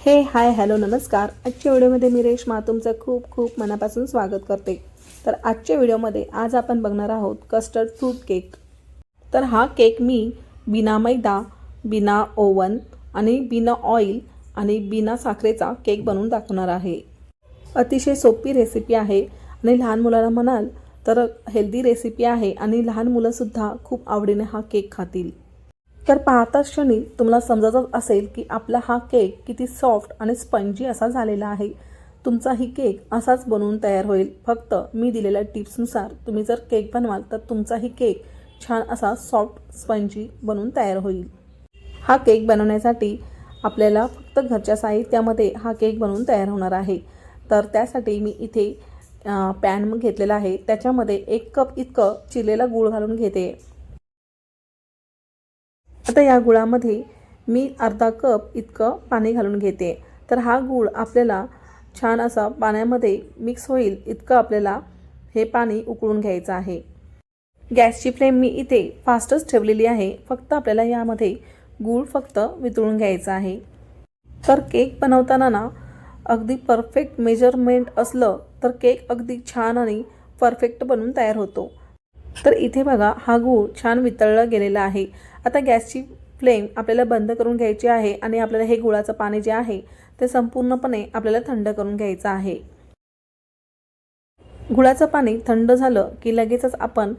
Hi hello नमस्कार। आजच्या व्हिडिओमध्ये मी रेश्मा तुमचं खूप खूप मनापासून स्वागत करते। तर आजच्या व्हिडिओमध्ये आज आपण बघणार आहोत कस्टर्ड फ्रूट केक। तर हा केक मी बिना मैदा, बिना ओव्हन आणि बिना ऑइल आणि बिना साखरेचा केक बनवून दाखवणार आहे। अतिशय सोपी रेसिपी आहे आणि लहान मुलांना म्हणाल तर हेल्दी रेसिपी आहे आणि लहान मुलंसुद्धा खूप आवडीने हा केक खातील। तर पाहताच क्षणी तुम्हाला समजतच असेल की आपला हा केक किती सॉफ्ट आणि स्पंजी असा झालेला आहे। तुमचा ही केक असाच बनवून तयार होईल। फक्त मी दिलेल्या टिप्सनुसार तुम्ही जर केक बनवाल तर तुमचा ही केक छान असा सॉफ्ट स्पंजी बनवून तयार होईल। हा केक बनवण्यासाठी आपल्याला फक्त घरच्या साहित्यामध्ये हा केक बनवून तयार होणार आहे। तर त्यासाठी मी इथे पॅन घेतलेला आहे, त्याच्यामध्ये 1 कप इतकं चिरलेला गूळ घालून घेते। आता या गुळामध्ये मी अर्धा कप इतकं पाणी घालून घेते। तर हा गूळ आपल्याला छान असा पाण्यामध्ये मिक्स होईल इतकं आपल्याला हे पाणी उकळून घ्यायचं आहे। गॅसची फ्लेम मी इथे फास्टच ठेवलेली आहे। फक्त आपल्याला यामध्ये गूळ फक्त वितळून घ्यायचा आहे। तर केक बनवताना ना अगदी परफेक्ट मेजरमेंट असलं तर केक अगदी छान आणि परफेक्ट बनून तयार होतो। तर इथे बघा हा गूळ छान वितळला गेलेला आहे। आता गॅसची फ्लेम आपल्याला बंद करून घ्यायची आहे आणि आपल्याला हे गुळाचं पाणी जे आहे ते संपूर्णपणे आपल्याला थंड करून घ्यायचं आहे। गुळाचं पाणी थंड झालं की लगेचच आपण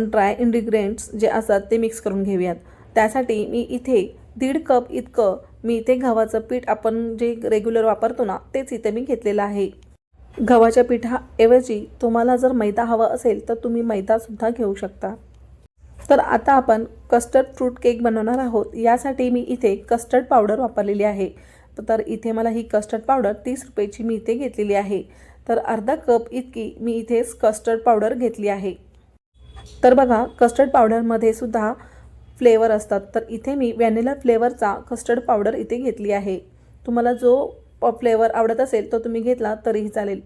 ड्राय इन्ग्रेडियंट्स जे असतात ते मिक्स करून घेऊयात। त्यासाठी मी इथे 1.5 कप इतकं मी इथे गव्हाचं पीठ आपण जे रेग्युलर वापरतो ना तेच इथे मी घेतलेलं आहे। गव्हाच्या पिठाऐवजी तुम्हाला जर मैदा हवा असेल तर तुम्ही मैदासुद्धा घेऊ शकता। तर आता आपण कस्टर्ड फ्रूट केक बनवणार आहोत। यासाठी मी इथे कस्टर्ड पावडर वापरलेली आहे। तर इथे मला ही कस्टर्ड पावडर 30 रुपयाची मी इथे घेतलेली आहे। तर अर्धा कप इतकी मी इथे कस्टर्ड पावडर घेतली आहे। तर बघा कस्टर्ड पावडरमध्ये सुद्धा फ्लेवर असतात। तर इथे मी व्हॅनिला फ्लेवरचा कस्टर्ड पावडर इथे घेतली आहे। तुम्हाला जो फ्लेवर आवडत असेल तो तुम्ही घेतला तरीही चालेल।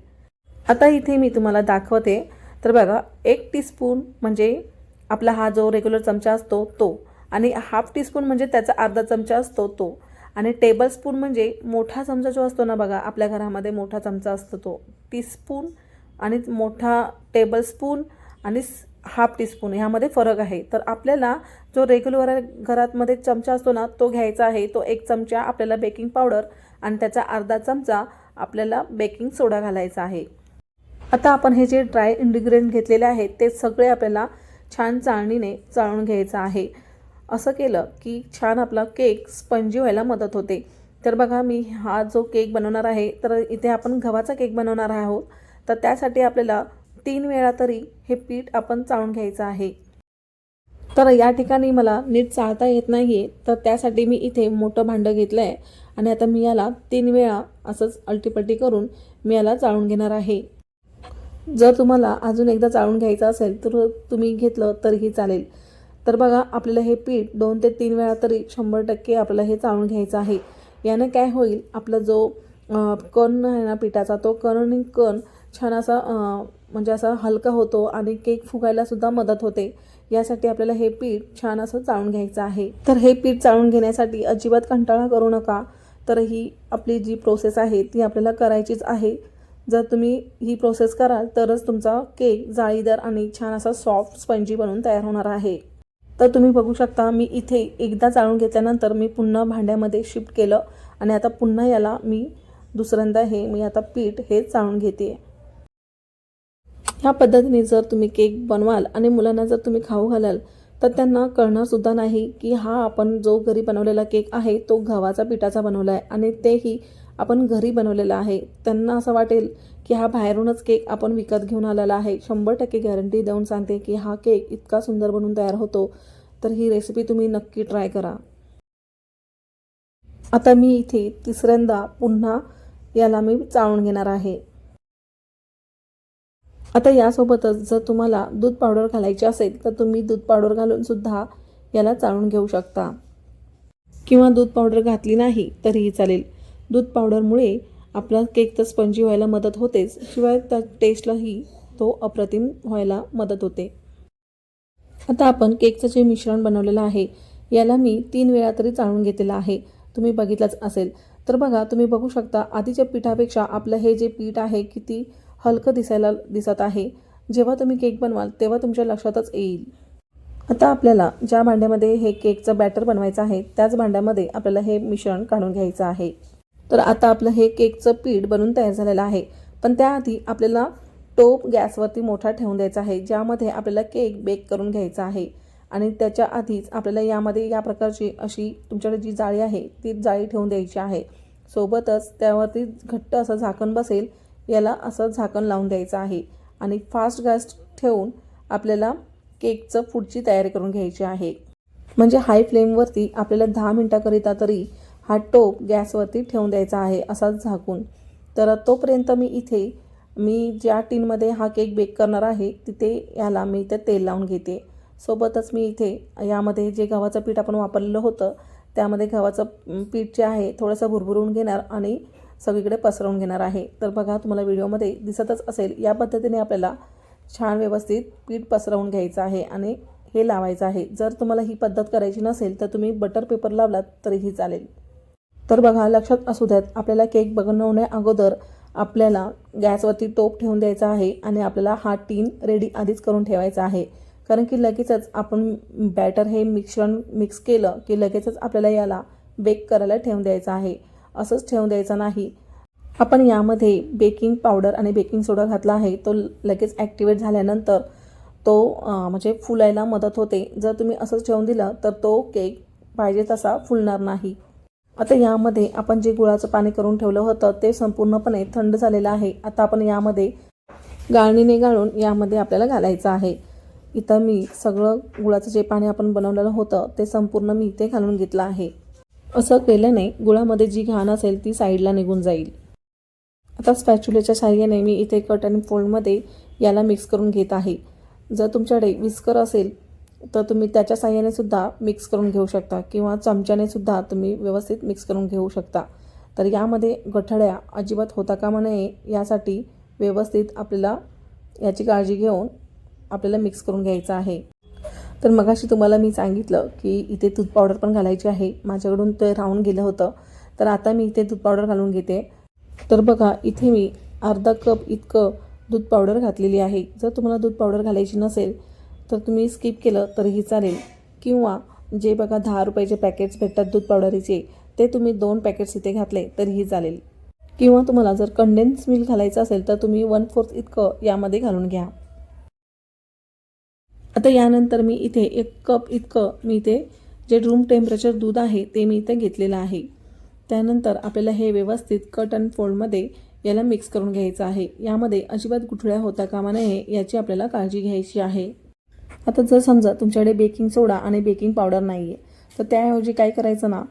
आता इथे मी तुम्हाला दाखवते। तर बघा 1 टीस्पून म्हणजे आपला हा जो रेग्युलर चमचा असतो तो, आणि हाफ टीस्पून म्हणजे त्याचा अर्धा चमचा असतो तो, आणि टेबलस्पून म्हणजे मोठा चमचा जो असतो ना बघा आपल्या घरामध्ये मोठा चमचा असतो तो, टीस्पून आणि मोठा टेबलस्पून आणि हाफ टीस्पून ह्यामध्ये फरक आहे। तर आपल्याला जो रेग्युलर घरामध्ये चमचा असतो ना तो घ्यायचा आहे। तो 1 चमचा आपल्याला बेकिंग पावडर आणि त्याचा अर्धा चमचा आपल्याला बेकिंग सोडा घालायचा आहे। आता आपण हे जे ड्राय इन्ग्रेडियंट घेतलेले आहेत ते सगळे आपल्याला छान चाळणीने चाळून घ्यायचं आहे। असं केलं की छान आपला केक स्पंजी व्हायला मदत होते। तर बघा मी हा जो केक बनवणार आहे तर इथे आपण गव्हाचा केक बनवणार आहोत। तर त्यासाठी आपल्याला 3 वेळा तरी हे पीठ आपण चाळून घ्यायचं आहे। तर या ठिकाणी मला नीट चाळता येत नाहीये, तर त्यासाठी मी इथे मोठं भांडं घेतलं आहे आणि आता मी याला 3 वेळा असंच अलटीपलटी करून मी याला चाळून घेणार आहे। जर तुम्हाला अजून एकदा चाळून घ्यायचं असेल तर तुम्ही घेतलं तरीही चालेल। तर बघा आपल्याला हे पीठ 2 ते 3 वेळा तरी 100% आपल्याला हे चाळून घ्यायचं आहे। याने काय होईल, आपला जो कण आहे ना पिठाचा तो कण छान असा म्हणजे असा हलका होतो आणि केक फुगायला सुद्धा मदत होते। यासाठी आपल्याला हे पीठ छान असं चाळून घ्यायचं आहे। तर हे पीठ चाळून घेण्यासाठी अजिबात कंटाळा करू नका। तर ही आपली जी प्रोसेस आहे ती आपल्याला करायचीच आहे। जर तुम्ही ही प्रोसेस कराल तरच तुमचा केक जाळीदार आणि छान असा सॉफ्ट स्पंजी बनून तयार होणार आहे। तर तुम्ही बघू शकता मी इथे एकदा चाळून घेतल्यानंतर मी पुन्हा भांड्यामध्ये शिफ्ट केलं आणि आता पुन्हा याला मी दुसऱ्यांदा मी आता पीठ हे चाळून घेते। ह्या पद्धतीने जर तुम्ही केक बनवाल आणि मुलांना जर तुम्ही खाऊ घालाल तर त्यांना कळणार सुद्धा नाही की हा आपण जो घरी बनवलेला केक आहे तो गव्हाचा पिठाचा बनवला आहे आणि तेही आपण घरी बनवलेला आहे। त्यांना असं वाटेल की हा बाहेरूनच केक आपण विकत घेऊन आलेला आहे। 100% गॅरंटी देऊन सांगते की हा केक इतका सुंदर बनून तयार होतो। तर ही रेसिपी तुम्ही नक्की ट्राय करा। आता मी इथे तिसऱ्यांदा पुन्हा याला मी चाळून घेणार आहे। आता यासोबतच जर तुम्हाला दूध पावडर घालायची असेल तर तुम्ही दूध पावडर घालून सुद्धा याला चाळून घेऊ शकता, किंवा दूध पावडर घातली नाही तरीही चालेल। दूध पावडरमुळे आपला केक तर स्पंजी व्हायला मदत होतेच, शिवाय त्या टेस्टलाही तो अप्रतिम व्हायला मदत होते। आता आपण केकचं जे मिश्रण बनवलेलं आहे याला मी 3 वेळा तरी चाळून घेतलेलं आहे, तुम्ही बघितलंच असेल। तर बघा तुम्ही बघू शकता आधीच्या पिठापेक्षा आपलं हे जे पीठ आहे किती हलकं दिसत आहे. जेव्हा तुम्ही केक बनवाल तेव्हा तुमच्या लक्षातच येईल. आता आपल्याला ज्या भांड्यामध्ये हे केकचं बॅटर बनवायचं आहे त्याच भांड्यामध्ये आपल्याला हे मिश्रण काढून घ्यायचं आहे. तर आता आपलं हे केकचं पीठ बनून तयार झालेलं आहे. पण त्याआधी आपल्याला टोप गॅसवरती मोठा ठेवून द्यायचा आहे, ज्यामध्ये आपल्याला केक बेक करून घ्यायचा आहे. आणि त्याच्या आधीच आपल्याला यामध्ये या प्रकारची अशी तुमच्याकडे जी जाळी आहे ती जाळी ठेवून द्यायची आहे. सोबतच त्यावरती घट्ट असं झाकण बसेल याला असं झाकण लावून द्यायचं आहे. आणि फास्ट गॅस ठेवून आपल्याला केकचं पुढची तयारी करून घ्यायची आहे. म्हणजे हाय फ्लेमवरती आपल्याला 10 मिनटाकरिता तरी हा टोप गॅसवरती ठेवून द्यायचा आहे असाच झाकून. तर तोपर्यंत मी ज्या टीनमध्ये हा केक बेक करणार आहे तिथे याला मी इथे तेल लावून घेते. सोबतच मी इथे यामध्ये जे गव्हाचं पीठ आपण वापरलेलं होतं त्यामध्ये गव्हाचं पीठ जे आहे थोडंसं भुरभुरून घेणार आणि सगळीकडे पसरवून घेणार आहे. तर बघा तुम्हाला व्हिडिओमध्ये दिसतच असेल या पद्धतीने आपल्याला छान व्यवस्थित पीठ पसरवून घ्यायचं आहे आणि हे लावायचं आहे. जर तुम्हाला ही पद्धत करायची नसेल तर तुम्ही बटर पेपर लावलात तरीही चालेल. तर बघा लक्षात असू द्यात आपल्याला केक बनवण्या अगोदर आपल्याला गॅसवरती टोप ठेवून द्यायचा आहे आणि आपल्याला हा टीन रेडी आधीच करून ठेवायचा आहे. कारण की लगेचच आपण बॅटर हे मिश्रण मिक्स केलं की लगेचच आपल्याला याला बेक करायला ठेवून द्यायचं आहे. असंच ठेवून द्यायचं नाही. आपण यामध्ये बेकिंग पावडर आणि बेकिंग सोडा घातला आहे. तो लगेच ॲक्टिवेट झाल्यानंतर तो म्हणजे फुलायला मदत होते. जर तुम्ही असंच ठेवून दिलं तर तो केक पाहिजे तसा फुलणार नाही. आता यामध्ये आपण जे गुळाचं पाणी करून ठेवलं होतं ते संपूर्णपणे थंड झालेलं आहे. आता आपण यामध्ये गाळणीने गाळून यामध्ये आपल्याला घालायचं आहे. इथं मी सगळं गुळाचं जे पाणी आपण बनवलेलं होतं ते संपूर्ण मी इथे घालून घेतलं आहे. असं केल्याने गुळामध्ये जी घाण असेल ती साईडला निघून जाईल. आता स्पॅच्युलेच्या साहाय्याने मी इथे कट आणि फोल्डमध्ये याला मिक्स करून घेत आहे. जर तुमच्याकडे विस्कर असेल तर तुम्ही त्याच्या साहाय्याने सुद्धा मिक्स करून घेऊ शकता किंवा चमच्याने सुद्धा तुम्ही व्यवस्थित मिक्स करून घेऊ शकता. तर यामध्ये गठड्या अजिबात होता कामा नये यासाठी व्यवस्थित आपल्याला याची काळजी घेऊन आपल्याला मिक्स करून घ्यायचं आहे. तर मगाशी तुम्हाला मी सांगितलं की इथे दूध पावडर पण घालायची आहे. माझ्याकडून ते राहून गेलं होतं तर आता मी इथे दूध पावडर घालून घेते. तर बघा इथे मी अर्धा कप इतकं दूध पावडर घातलेली आहे. जर तुम्हाला दूध पावडर घालायची नसेल तर तुम्ही स्किप केलं तरीही चालेल. किंवा जे बघा 10 रुपयाचे पॅकेट्स भेटतात दूध पावडरीचे ते तुम्ही 2 पॅकेट्स इथे घातले तरीही चालेल. किंवा तुम्हाला जर कंडेन्स मिल्क घालायचं असेल तर तुम्ही 1/4 इतकं यामध्ये घालून घ्या. आता यानंतर मी इथे 1 कप इतकं मी इथे जे रूम टेम्परेचर दूध आहे ते मी इथे घेतलेलं आहे. त्यानंतर आपल्याला हे व्यवस्थित कट अँड फोल्डमध्ये याला मिक्स करून घ्यायचं आहे. यामध्ये अजिबात गुठळ्या होता कामा नये याची आपल्याला काळजी घ्यायची आहे. आता जर समजा तुमच्याकडे बेकिंग सोडा आणि बेकिंग पावडर नाही आहे तर त्याऐवजी काय करायचं ना,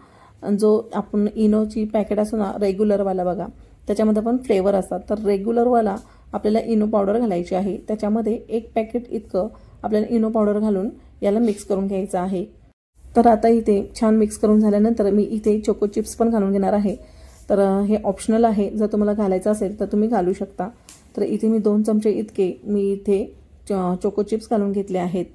जो आपण इनोची पॅकेट असतो ना रेग्युलरवाला बघा त्याच्यामध्ये पण फ्लेवर असतात. तर रेग्युलरवाला आपल्याला इनो पावडर घालायची आहे. त्याच्यामध्ये 1 पॅकेट इतकं आपल्याला इनो पावडर घालून याला मिक्स करून घ्यायचं आहे. तर आता इथे छान मिक्स करून झाल्यानंतर मी इथे चोको चिप्स पण घालून घेणार आहे. तर हे ऑप्शनल आहे. जर तुम्हाला घालायचं असेल तर तुम्ही घालू शकता. तर इथे मी 2 चमचे इतके मी इथे चोको चिप्स घालून घेतले आहेत.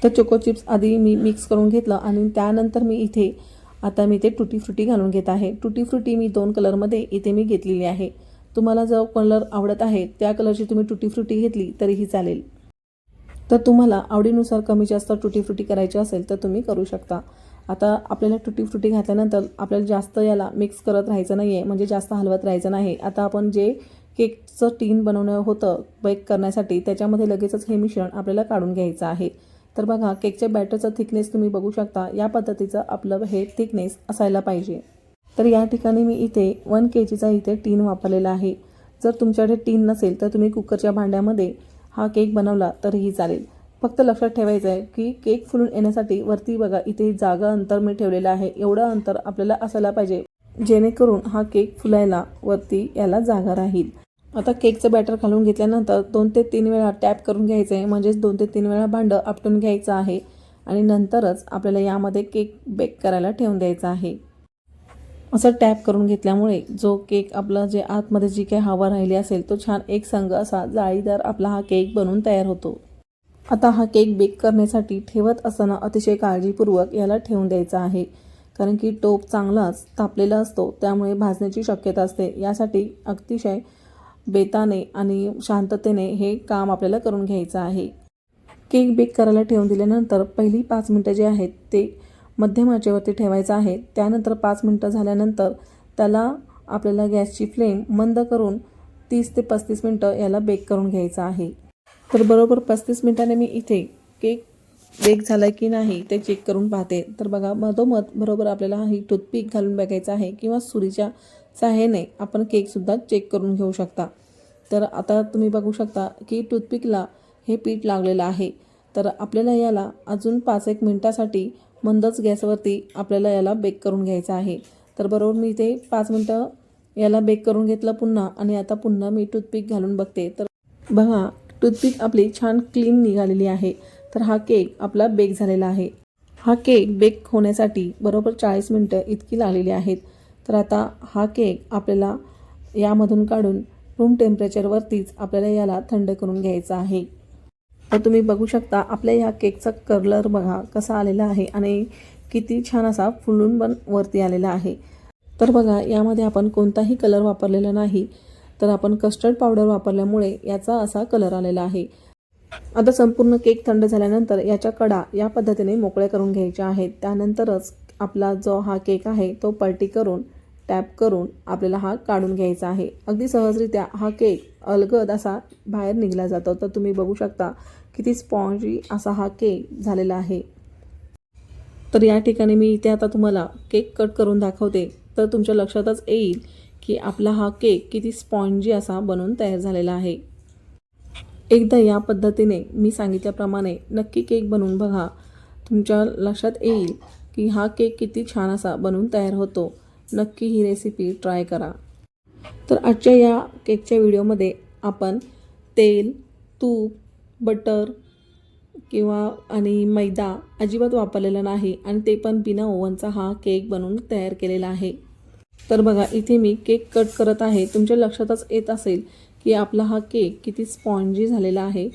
तर चोको चिप्स आधी मी मिक्स करून घेतलं आणि त्यानंतर मी इथे टुटी फ्रुटी घालून घेत आहे. टुटी फ्रुटी मी 2 कलरमध्ये इथे मी घेतलेली आहे. तुम्हाला जो कलर आवडत आहे त्या कलरची तुम्ही टुटी फ्रुटी घेतली तरीही चालेल. तर तुम्हाला आवडीनुसार कमी जास्त टुटी फ्रुटी करायची असेल तर तुम्ही करू शकता. आता आपल्याला टुटी फ्रुटी घातल्यानंतर आपल्याला जास्त याला मिक्स करत राहायचं नाही आहे, म्हणजे जास्त हलवत राहायचं नाही. आता आपण जे केकचं टीन बनवणं होतं बेक करण्यासाठी त्याच्यामध्ये लगेचच हे मिश्रण आपल्याला काढून घ्यायचं आहे. तर बघा केकच्या बॅटरचं थिकनेस तुम्ही बघू शकता. या पद्धतीचं आपलं हे थिकनेस असायला पाहिजे. तर या ठिकाणी मी इथे 1 kgचा इथे टीन वापरलेला आहे. जर तुमच्याकडे टीन नसेल तर तुम्ही कुकरच्या भांड्यामध्ये हा केक बनवला तरीही चालेल. फक्त लक्षात ठेवायचं आहे की केक फुलून येण्यासाठी वरती बघा इथे जागा अंतर मी ठेवलेलं आहे. एवढं अंतर आपल्याला असायला पाहिजे जेणेकरून हा केक फुलायला वरती याला जागा राहील. आता केकचं बॅटर घालून घेतल्यानंतर 2 ते 3 वेळा टॅप करून घ्यायचं आहे. म्हणजेच 2 ते 3 वेळा भांडं आपटून घ्यायचं आहे आणि नंतरच आपल्याला यामध्ये केक बेक करायला ठेवून द्यायचा आहे. असं टॅप करून घेतल्यामुळे जो केक आपला जे आतमध्ये जी काही हवा राहिली असेल तो छान एक संघ असा जाळीदार आपला हा केक बनून तयार होतो. आता हा केक बेक करण्यासाठी ठेवत असताना अतिशय काळजीपूर्वक याला ठेवून द्यायचा आहे. कारण की टोप चांगलाच तापलेला असतो, त्यामुळे भाजण्याची शक्यता असते. यासाठी अतिशय बेताने आणि शांततेने हे काम आपल्याला करून घ्यायचं आहे. केक बेक करायला ठेवून दिल्यानंतर पहिली 5 मिनटं जे आहेत ते मध्यम आचेवरती ठेवायचं आहे. त्यानंतर 5 मिनटं झाल्यानंतर त्याला आपल्याला गॅसची फ्लेम मंद करून 30 ते 35 मिनटं याला बेक करून घ्यायचं आहे. तर बरोबर 35 मिनिटांनी मी इथे केक बेक झाला की नाही ते चेक करून पाहते. तर बघा, मधोमध बरोबर आपल्याला ही टूथपिक घालून बघायचं आहे किंवा सुरीच्या सहाय्याने आपण केकसुद्धा चेक करून घेऊ शकता. तर आता तुम्ही बघू शकता की टूथपिकला हे पीठ लागलेलं आहे. तर आपल्याला याला अजून 5-1 मिनटासाठी मंदच गॅसवरती आपल्याला याला बेक करून घ्यायचं आहे. तर बरोबर मी इथे 5 मिनटं याला बेक करून घेतलं पुन्हा, आणि आता पुन्हा मी टूथपिक घालून बघते. तर बघा, टूथपिक आपली छान क्लीन निघालेली आहे. तर हा केक आपला बेक झालेला आहे. हा केक बेक होण्यासाठी बरोबर 40 मिनटं इतकी लागलेली आहेत. तर आता हा केक आपल्याला यामधून काढून रूम टेम्परेचरवरतीच आपल्याला याला थंड करून घ्यायचा आहे. तर तुम्ही बघू शकता आपल्या ह्या केकचा कलर बघा कसा आलेला आहे आणि किती छान असा फुलून पण वरती आलेला आहे. तर बघा, यामध्ये आपण कोणताही कलर वापरलेला नाही, तर आपण कस्टर्ड पावडर वापरल्यामुळे याचा असा कलर आलेला आहे. आता संपूर्ण केक थंड झाल्यानंतर याच्या कडा या पद्धतीने मोकळ्या करून घ्यायच्या आहेत. त्यानंतरच आपला जो हा केक आहे तो पलटी करून टॅप करून आपल्याला हा काढून घ्यायचा आहे. अगदी सहजरित्या हा केक अलगद असा बाहेर निघला जातो. तर तुम्ही बघू शकता किती स्पॉन्जी असा हा केक झालेला आहे. तर या ठिकाणी मी इथे आता तुम्हाला केक कट करून दाखवते. तर तुमच्या लक्षातच येईल की आपला हा केक किती स्पॉन्जी असा बनून तयार झालेला आहे. एकदा या पद्धतीने मी सांगितल्याप्रमाणे नक्की केक बनवून बघा. तुमच्या लक्षात येईल की हा केक किती छान असा बनवून तयार होतो. नक्की ही रेसिपी ट्राय करा. तर आजच्या या केकच्या व्हिडिओमध्ये आपण तेल, तूप, बटर किंवा आणि मैदा अजिबात वापरलेला नाही, आणि ते पण बिना ओव्हनचा हा केक बनवून तयार केलेला आहे. तर बघा, इथे मी केक कट करत आहे. तुमच्या लक्षातच येत असेल की आपला हा केक किती स्पॉन्जी झालेला आहे.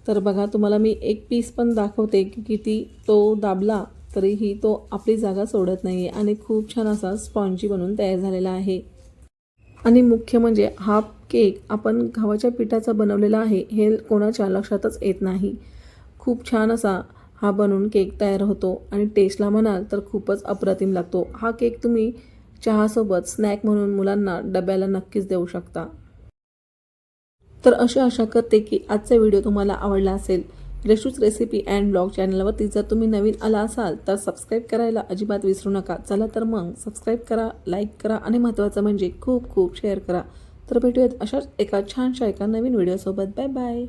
तर बघा, तुम्हाला मी एक पीस पण दाखवते की किती तो दाबला तरीही तो आपली जागा सोडत नाही आहे आणि खूप छान असा स्पॉन्जी बनून तयार झालेला आहे. आणि मुख्य म्हणजे हा केक आपण गव्हाच्या पिठाचा बनवलेला आहे हे कोणाच्या लक्षातच येत नाही. खूप छान असा हा बनवून केक तयार होतो आणि टेस्टला म्हणाल तर खूपच अप्रतिम लागतो. हा केक तुम्ही चहासोबत स्नॅक म्हणून मुलांना डब्याला नक्कीच देऊ शकता. तर आशा करते की आजचा व्हिडिओ तुम्हाला आवडला असेल. रेशूज रेसिपी अँड ब्लॉग चॅनलवरती जर तुम्ही नवीन आला असाल तर सबस्क्राईब करायला अजिबात विसरू नका. चला तर मग सबस्क्राईब करा, लाईक करा आणि महत्त्वाचं म्हणजे खूप खूप शेअर करा. तर भेटूयात अशाच एका छानशा एका नवीन व्हिडिओसोबत. Bye bye.